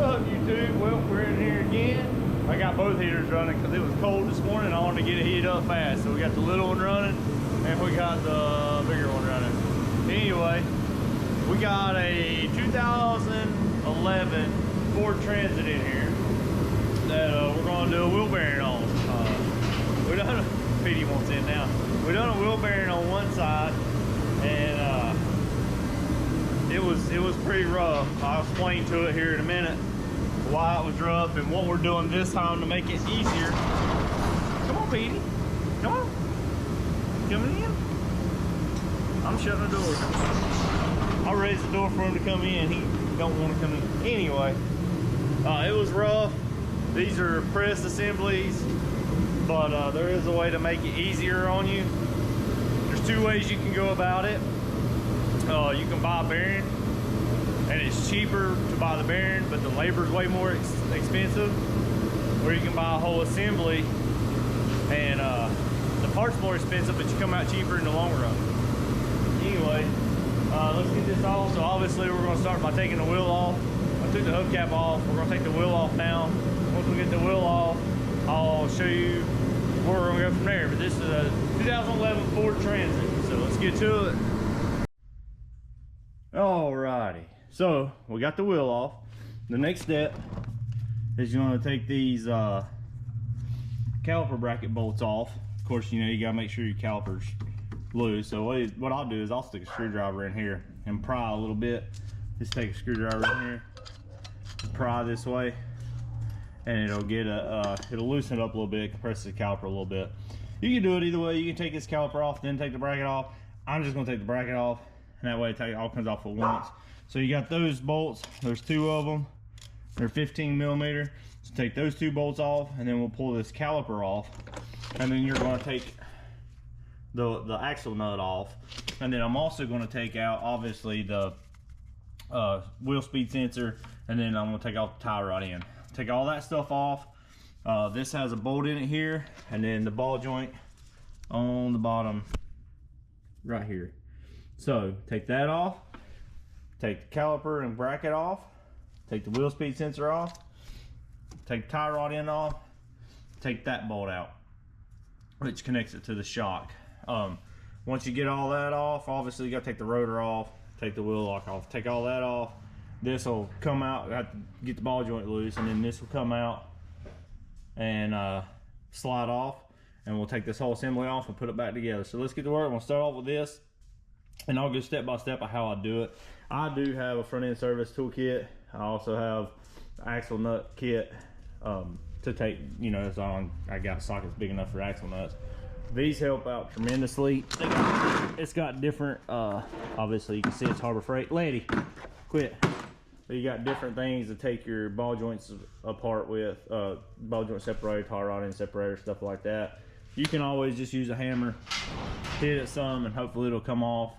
up, YouTube? Well, we're in here again. I got both heaters running because it was cold this morning. I wanted to get it heated up fast. So we got the little one running and we got the bigger one running. Anyway, we got a 2011 Ford Transit in here that we're going to do a wheel bearing on. We done, PD wants in now. We done a wheel bearing on one side, and it was pretty rough. I'll explain to it here in a minute why it was rough and what we're doing this time to make it easier. Come on, Petey. Come on. Coming in. I'm shutting the door. I'll raise the door for him to come in. He don't want to come in. Anyway, it was rough. These are press assemblies, but there is a way to make it easier on you. There's two ways you can go about it. You can buy a bearing, and it's cheaper to buy the bearing, but the labor is way more expensive. Or you can buy a whole assembly, and the part's more expensive, but you come out cheaper in the long run. Anyway, let's get this off. So obviously we're going to start by taking the wheel off. I took the hubcap off. We're going to take the wheel off now. Once we get the wheel off, I'll show you where we're going to go from there. But this is a 2011 Ford Transit, so let's get to it. Alrighty, so we got the wheel off. The next step is you want to take these caliper bracket bolts off. Of course, you know, you got to make sure your caliper's loose. So what I'll do is I'll stick a screwdriver in here and pry a little bit. Just take a screwdriver in here, pry this way, and it'll get it'll loosen it up a little bit, compress the caliper a little bit. You can do it either way. You can take this caliper off, then take the bracket off. I'm just gonna take the bracket off, and that way it all comes off at once. So you got those bolts. There's two of them. They're 15 millimeter. So take those two bolts off, and then we'll pull this caliper off, and then you're gonna take the axle nut off, and then I'm also going to take out obviously the wheel speed sensor, and then I'm going to take out the tie rod end. Take all that stuff off. This has a bolt in it here, and then the ball joint on the bottom right here. So take that off, take the caliper and bracket off, take the wheel speed sensor off, take the tie rod end off, take that bolt out, which connects it to the shock. Once you get all that off, obviously you got to take the rotor off, take the wheel lock off, take all that off. This will come out, got to get the ball joint loose, and then this will come out and slide off, and we'll take this whole assembly off and put it back together. So let's get to work. We'll start off with this, and I'll go step by step of how I do it. I do have a front end service toolkit. I also have axle nut kit to take, you know, so I got sockets big enough for axle nuts. These help out tremendously. It's got different, obviously you can see it's Harbor Freight. Lady, quit. So you got different things to take your ball joints apart with, ball joint separator, tie rod end separator, stuff like that. You can always just use a hammer, hit it some, and hopefully it'll come off.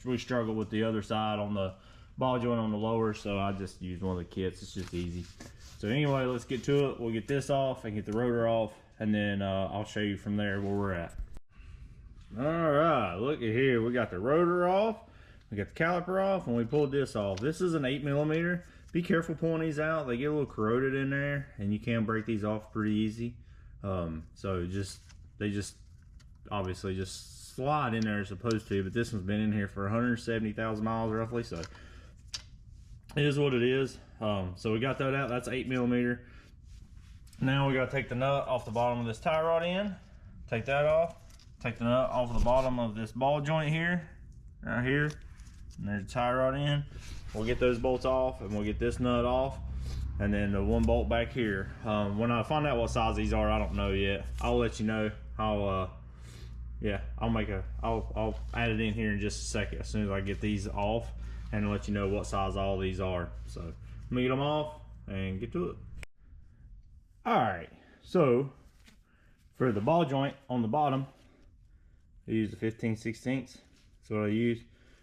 We struggled with the other side on the ball joint on the lower, so I just used one of the kits. It's just easy. So anyway, let's get to it. We'll get this off and get the rotor off, and then I'll show you from there where we're at. All right, look at here. We got the rotor off, we got the caliper off, and we pulled this off. This is an 8 millimeter. Be careful pulling these out. They get a little corroded in there, and you can break these off pretty easy. So they just obviously just slide in there as opposed to, but this one's been in here for 170,000 miles roughly, so it is what it is. So we got that out. That's 8 millimeter. Now we got to take the nut off the bottom of this tie rod end. Take that off. Take the nut off the bottom of this ball joint here, right here. And there's the tie rod end. We'll get those bolts off, and we'll get this nut off, and then the one bolt back here. When I find out what size these are, I don't know yet. I'll let you know. I'll add it in here in just a second as soon as I get these off, and let you know what size all these are. So let me get them off and get to it. All right, so for the ball joint on the bottom, I use the 15/16. That's what I use.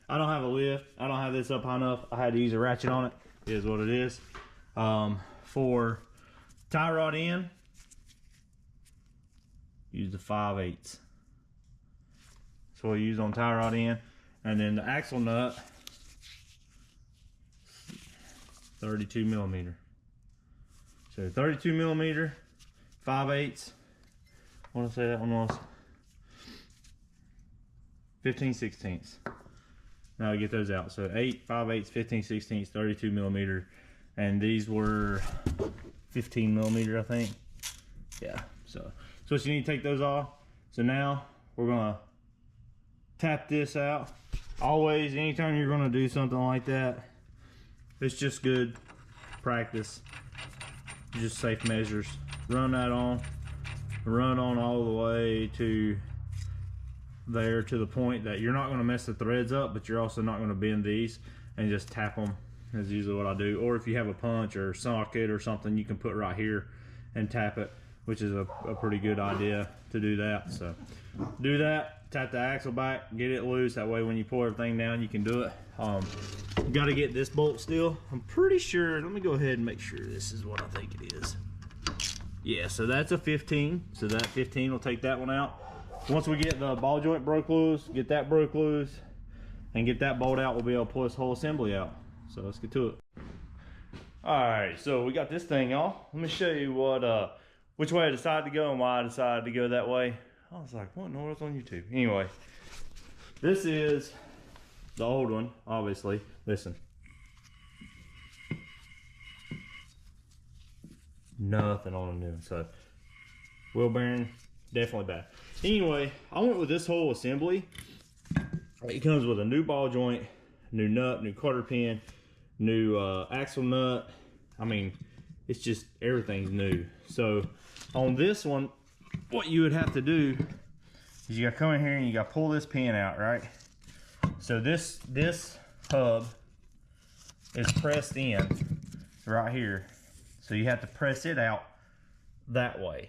I don't have a lift. I don't have this up high enough. I had to use a ratchet on it. It is what it is. For tie rod end, use the 5/8. That's what I use on tie rod end. And then the axle nut, 32 millimeter. So 32 millimeter, 5/8. I want to say that one was 15/16. Now I get those out. So 8, 5/8, 15/16, 32 millimeter, and these were 15 millimeter, I think. Yeah. So what you need to take those off. So now we're gonna tap this out. Always, anytime you're gonna do something like that, it's just good practice. Just safe measures. Run that on. Run on all the way to there, to the point that you're not going to mess the threads up, but you're also not going to bend these, and just tap them is usually what I do. Or if you have a punch or socket or something, you can put right here and tap it, which is a pretty good idea to do that. So do that, tap the axle back, get it loose. That way when you pull everything down, you can do it. Got to get this bolt still. I'm pretty sure, let me go ahead and make sure this is what I think it is. Yeah, so that's a 15. So that 15 will take that one out. Once we get the ball joint broke loose, get that broke loose, and get that bolt out, we'll be able to pull this whole assembly out. So let's get to it. All right, so we got this thing off. Let me show you what, which way I decided to go and why I decided to go that way. I was like, what in the world's on YouTube? Anyway, this is the old one, obviously. Listen. Nothing on the new one. So wheel bearing, definitely bad. Anyway, I went with this whole assembly. It comes with a new ball joint, new nut, new quarter pin, new axle nut. I mean, it's just everything's new. So on this one, what you would have to do is you gotta come in here and you gotta pull this pin out, right? So this hub is pressed in right here. So you have to press it out that way.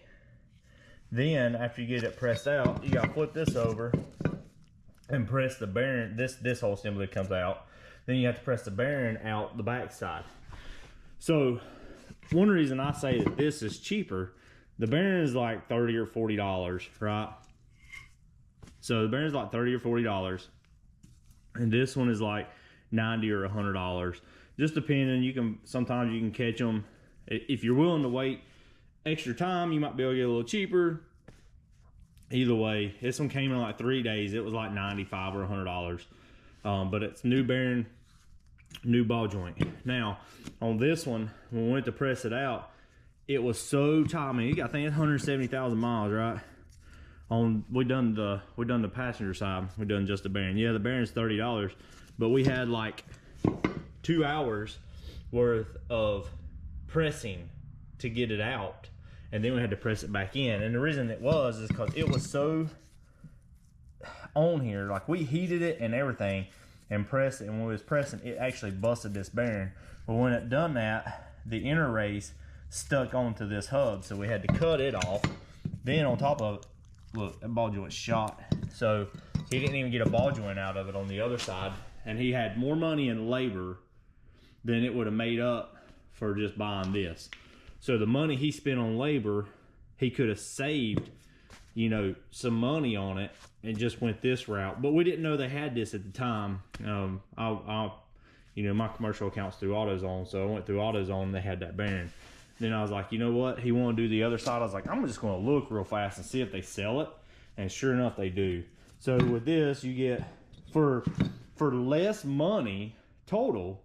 Then after you get it pressed out, you gotta flip this over and press the bearing. This whole assembly comes out. Then you have to press the bearing out the back side. So one reason I say that this is cheaper, the bearing is like $30 or $40, right? So the bearing is like $30 or $40, and this one is like $90 or $100. Just depending, sometimes you can catch them. If you're willing to wait extra time, you might be able to get a little cheaper. Either way, this one came in like 3 days. It was like $95 or $100. But it's new bearing, new ball joint. Now, on this one, when we went to press it out, it was so tight. I mean, I think it's 170,000 miles, right? We done the passenger side. We done just the bearing. Yeah, the bearing's $30, but we had like 2 hours worth of pressing to get it out, and then we had to press it back in. And the reason it was is because it was so on here, like we heated it and everything and pressed it, and when we was pressing, it actually busted this bearing. But when it done that, the inner race stuck onto this hub, so we had to cut it off. Then on top of it, look, that ball joint shot. So he didn't even get a ball joint out of it on the other side, and he had more money in labor than it would have made up for just buying this. So the money he spent on labor, he could have saved, you know, some money on it and just went this route. But we didn't know they had this at the time. You know, my commercial account's through AutoZone, so I went through AutoZone and they had that bearing. Then I was like, you know what? He wanted to do the other side. I was like, I'm just going to look real fast and see if they sell it. And sure enough, they do. So with this, you get, for less money total,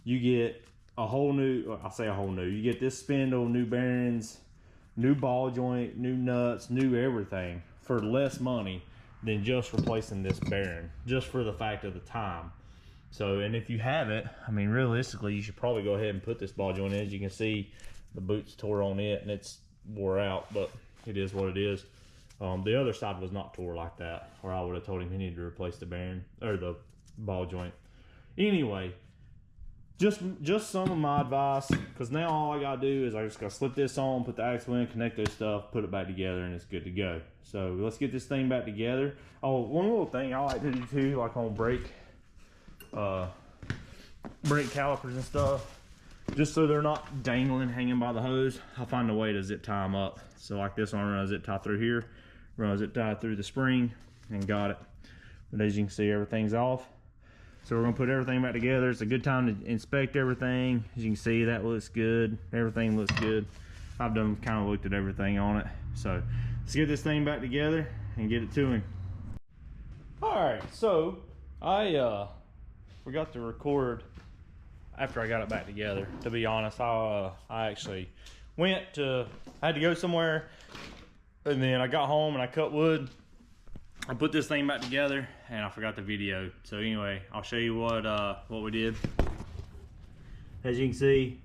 you get a whole new, I'll say a whole new, you get this spindle, new bearings, new ball joint, new nuts, new everything for less money than just replacing this bearing, just for the fact of the time. So, and if you have it, I mean, realistically, you should probably go ahead and put this ball joint in. As you can see, the boots tore on it and it's wore out, but it is what it is. The other side was not tore like that, or I would have told him he needed to replace the bearing, or the ball joint. Anyway, just some of my advice, because now all I gotta do is I just gotta slip this on, put the axle in, connect this stuff, put it back together, and it's good to go. So let's get this thing back together. Oh, one little thing I like to do too, like on brake calipers and stuff, just so they're not dangling, hanging by the hose, I'll find a way to zip tie them up. So like this one, I run a zip tie through here, run a zip tie through the spring, and got it. But as you can see, everything's off. So we're gonna put everything back together. It's a good time to inspect everything. As you can see, that looks good. Everything looks good. I've done kind of looked at everything on it. So let's get this thing back together and get it to him. All right, so I forgot to record after I got it back together. To be honest, I actually I had to go somewhere, and then I got home and I cut wood. I put this thing back together and I forgot the video. So anyway, I'll show you what we did. As you can see,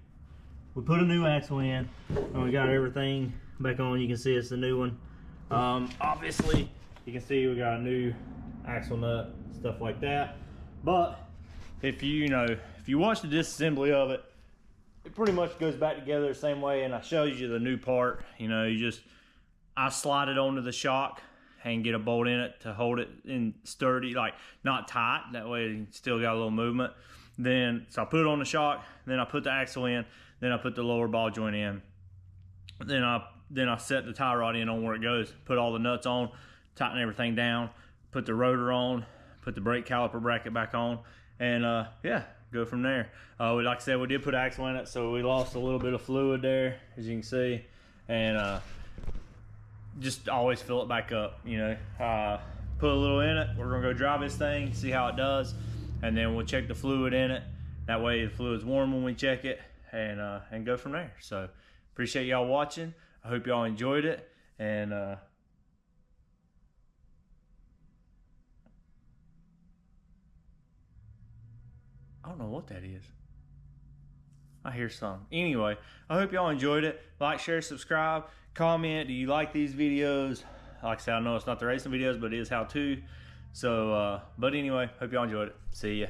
we put a new axle in and we got everything back on. You can see it's the new one. Obviously, you can see we got a new axle nut, stuff like that. But if you watch the disassembly of it, it pretty much goes back together the same way. And I showed you the new part. I slide it onto the shock and get a bolt in it to hold it in sturdy, like not tight. That way you still got a little movement. So I put it on the shock, then I put the axle in, then I put the lower ball joint in. Then I set the tie rod in on where it goes, put all the nuts on, tighten everything down, put the rotor on, put the brake caliper bracket back on, and yeah, go from there. Like I said, we did put axle in it, so we lost a little bit of fluid there, as you can see, and just always fill it back up. Put a little in it. We're gonna go drive this thing, see how it does, and then we'll check the fluid in it. That way the fluid's warm when we check it, and go from there. So appreciate y'all watching. I hope y'all enjoyed it, and I don't know what that is. I hear something. Anyway, I hope y'all enjoyed it. Like, share, subscribe, comment. Do you like these videos? Like I said, I know it's not the racing videos, but it is how to. So, but anyway, hope y'all enjoyed it. See ya.